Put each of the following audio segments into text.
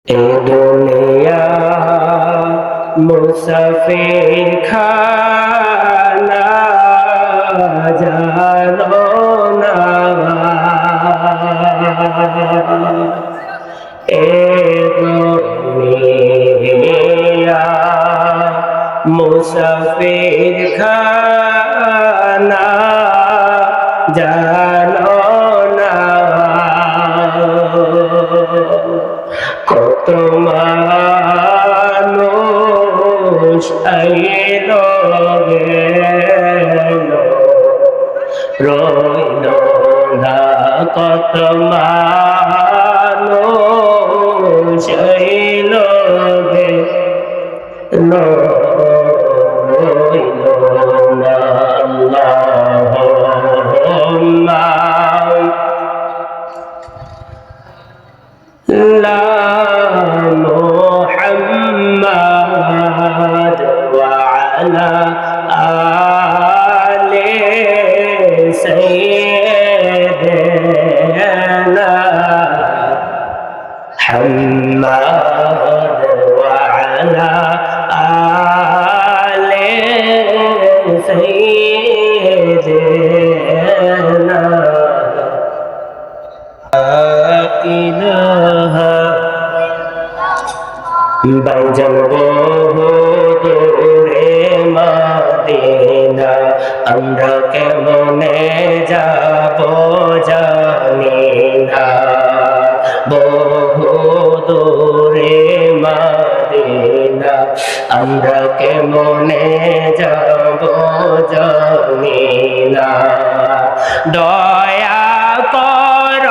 এ দুনিয়া মুসাফির খানা জানো না এ দুনিয়া মুসাফির খানা জানো না কত মানুষ আইলো গেল রইল না কত মানুষ আইলো গেল রইল না আল্লাহুম্মা লা মুহাম্মাদ ওয়া আলা আলি সাইয়্যিদিনা মুহাম্মাদ ওয়া আলা আলি সাইয়্যিদিনা বাইজান দূরে মদিনা আমরা কেমনে যাব জানি না বহু দূরে মদিনা আমরা কেমনে যাব জানি না দয়া কর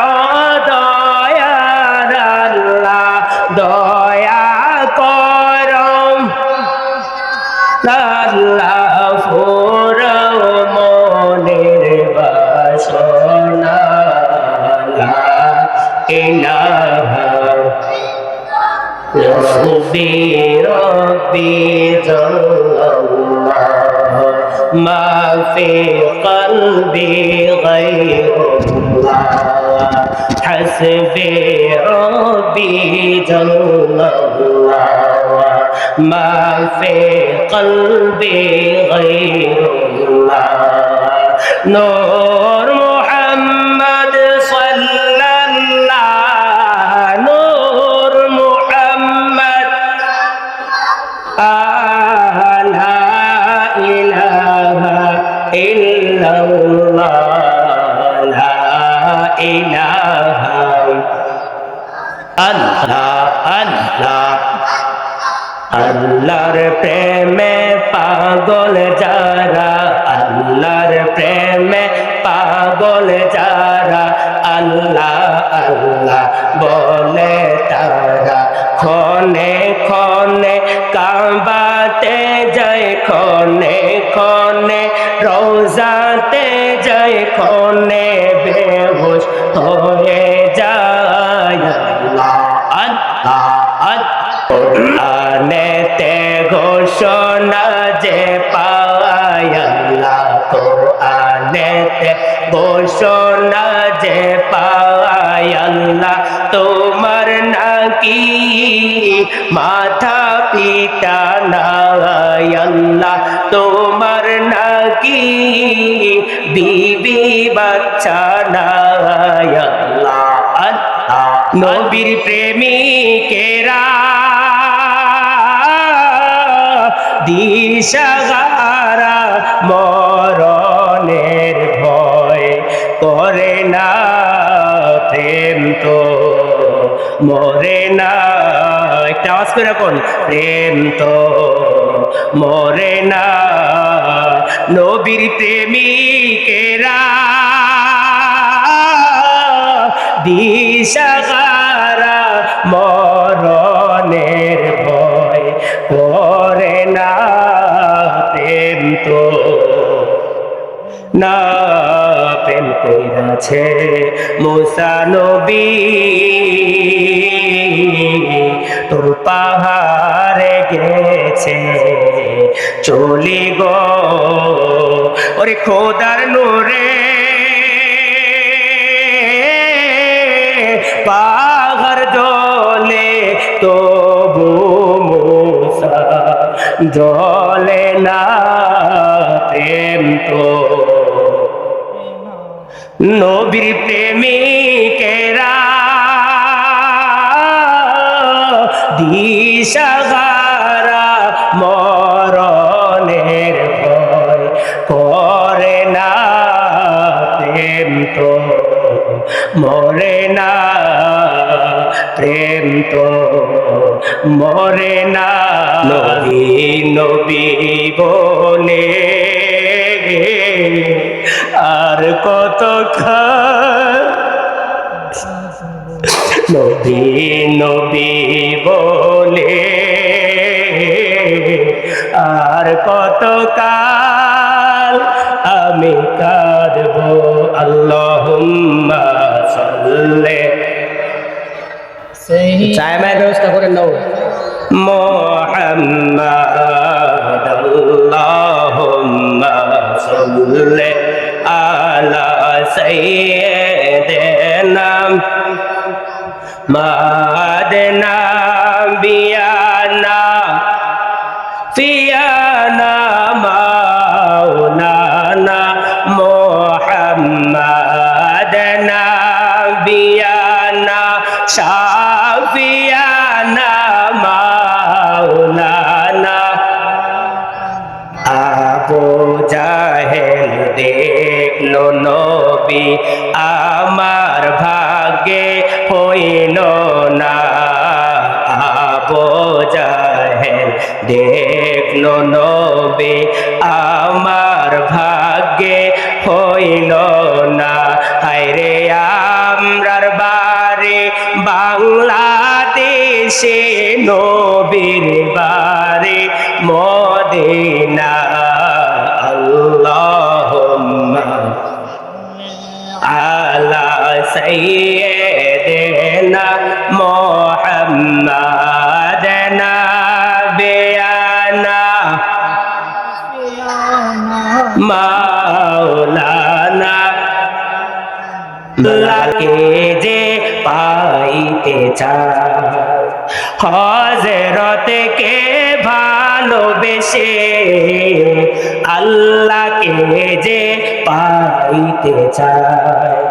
দয়ার আল্লাহ দয়া করম আল্লাহ ফুরাও মনের বাসনা লা ইলাহা রব্বি রব্বি জাল্লাল্লাহ মা ফি কলবি গায়রুল্লাহ حسبي ربي جل الله ما في قلبي غير الله نور محمد صلى الله نور محمد لا إله إلا الله لا إله আল্লাহ আল্লাহ আল্লাহর প্রেমে পাগল যারা আল্লাহর প্রেমে পাগল যারা আল্লাহ আল্লাহ বলে তারা ক্ষণে ক্ষণে কাবাতে যায় ক্ষণে ক্ষণে রওজাতে যায় ক্ষণে বেহুশ হয়ে যায় কোরআনেতে ঘোষণা যে পায় আল্লাহ কোরআনেতে ঘোষণা যে পায় আল্লাহ তোমার নাকি মাথা পিতা নাই আল্লাহ তোমার নাকি বিবি বাচ্চা নাই আল্লাহ আল্লাহ নবীর প্রেমিকেরা দিশাহারা মরণের ভয় করে না প্রেম তো মরে না একটা আওয়াজ করে কোন প্রেম তো মরে না নবীর প্রেমিকেরা দিশাহারা মরণের ভয় করে না প্রেম তো না প্রেম কইরাছে মুসা নবী তোর পাহাড়ে গেছে চলি গো ওরে খোদার নূরে পাহাড় দোলে তবু মুসা জলে না প্রেম তো নবীর প্রেমিকেরা দিশাহারা মরণের ভয় করে না প্রেম তো মরে না প্রেম তো মরে না নবী নবী বলে আর কত নবী নবী বলে আর কত কাল আমি কাঁদব আল্লাহুম্মা সাল্লি চায় মায়ের ব্যবস্থা করে নাও মুহাম্মাদ আল্লাহুম্মা সাল্লি আলা সাইয়্যিদিনা মাদনা বিয়ানা ফিয়ানা মাওলানা মুহাম্মাদনা বিয়ানা শাফিয়ানা মাওলানা আবু জাহেল দেখলো নবী আমার ভাগ্যে হইল না আবু জাহেল দেখলো নবী আমার ভাগ্যে হইল না হায়রে আমরার বাড়ি বাংলাদেশে নবীর বাড়ি মদিনা আল্লাহুম্মা আলা সাইয়্যিদিনা মুহাম্মাদ নাবিয়ানা মাওলানা আল্লাহকে যে পাইতে চায় হযরতকে ভালোবেসে আল্লাহকে যে পাইতে চায়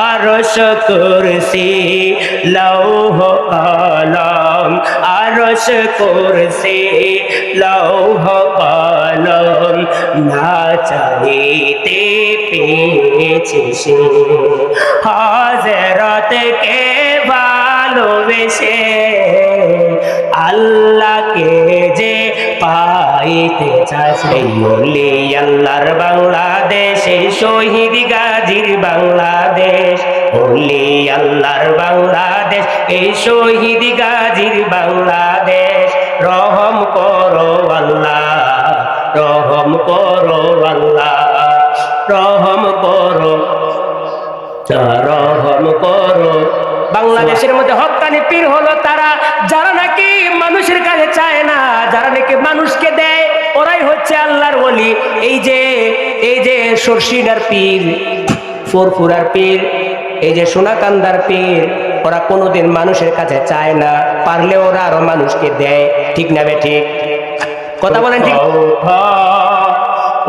আরশ কুরসি লৌহ কলম আরশ কুরসি লৌহ কলম না চাইতে পেয়েছে সে হযরতকে ভালোবেসে আল্লাহকে যে পাইতে চায় সেই ওলি আল্লাহর বাংলাদেশ এই শহীদ গাজীর বাংলাদেশ ওলি আল্লাহর বাংলাদেশ এই শহীদ গাজীর বাংলাদেশ রহম করো আল্লাহ রহম করো আল্লাহ রহম করো রহম করো বাংলাদেশের মধ্যে হক্কানি পীর হলো তারা যারা নাকি মানুষের কাছে চায় না যারা নাকি মানুষকে দেয় ওরাই হচ্ছে আল্লাহর ওলি এই যে সরসিনার পীর ফুরফুরার পীর এই যে সোনাকান্দার পীর ওরা কোনোদিন মানুষের কাছে চায় না পারলে ওরা আরো মানুষকে দেয় ঠিক না বে ঠিক কথা বলেন ঠিক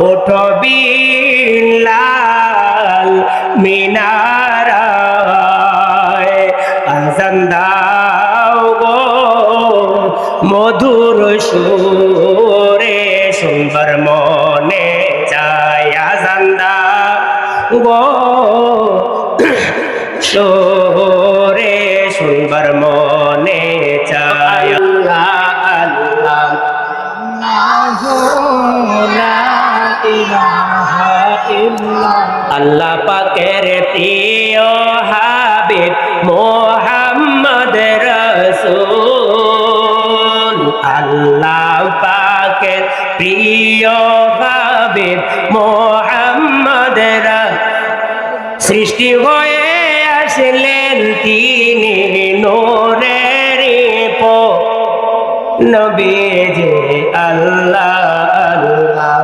ওঠো বিলাল মিনারায় আযান দাও গো মধুর সুরে শুনবার মনে চায় আযান দাও গো সুরে শুনবার মনে চায় আল্লাহ আল্লাহ আল্লাহ পাকের প্রিয় হাবিব মুহাম্মদ রাসূল আল্লাহ পাকের প্রিয় হাবিব মুহাম্মদ সৃষ্টি হয়ে আসলেন তিনি নূরের নবী যে আল্লাহ আল্লাহ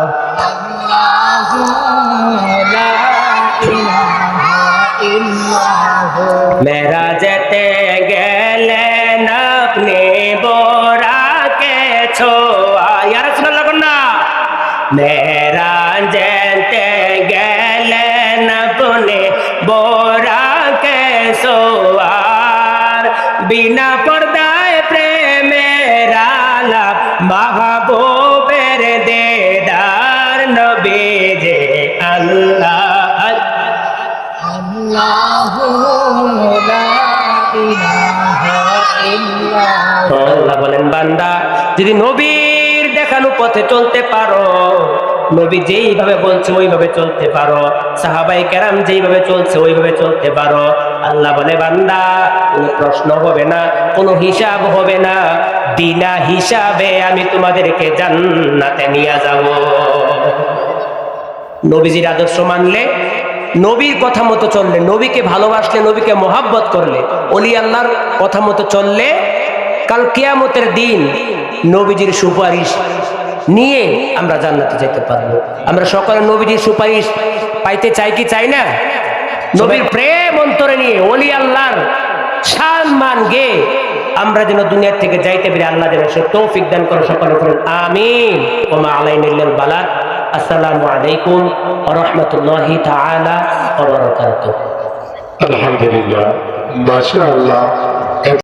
মেরাজতে গেলেন আপনি মেরা যেতে গেলেন আপনি বোরাকে সোয়ার বিনা পর্দায় প্রেমের আলাপ মাহবুবের দেদার নবী যে আল্লাহ আল্লাহ বলেন বান্দা যদি নবীর দেখানো পথে চলতে পারো, নবী যেইভাবে বলছে ওইভাবে চলতে পারো, সাহাবাই কেরাম যেইভাবে চলছে ওইভাবে চলতে পারো, আল্লাহ বলে বান্দা কোনো প্রশ্ন হবে না, কোনো হিসাব হবে না, বিনা হিসাবে আমি তোমাদেরকে জান্নাতে নিয়ে যাব। নবীজির আদর্শ মানলে, নবীর কথা মতো চললে, নবীকে ভালোবাসলে, নবীকে মোহাব্বত করলে, ওলি আল্লাহর কথা মতো চললে কাল কিয়ামতের দিন নবীজির সুপারিশ নিয়ে আমরা জান্নাতে যেতে পারবো। আমরা সকলে নবীজির সুপারিশ পাইতে চাই কি চাই না? নবীর প্রেম অন্তরে নিয়ে ওলি আল্লাহর শান মান গে আমরা যেন দুনিয়ার থেকে যাইতে পারি, আল্লাহ যেন সে তৌফিক দান করে। সকলে বলেন আমিন। ওমা আলাইনা ইল্লাল বালাগ। আসসালামু আলাইকুম ওয়া রাহমাতুল্লাহি তাআলা ওয়া বারাকাতুহু। আলহামদুলিল্লাহ, মাশাআল্লাহ।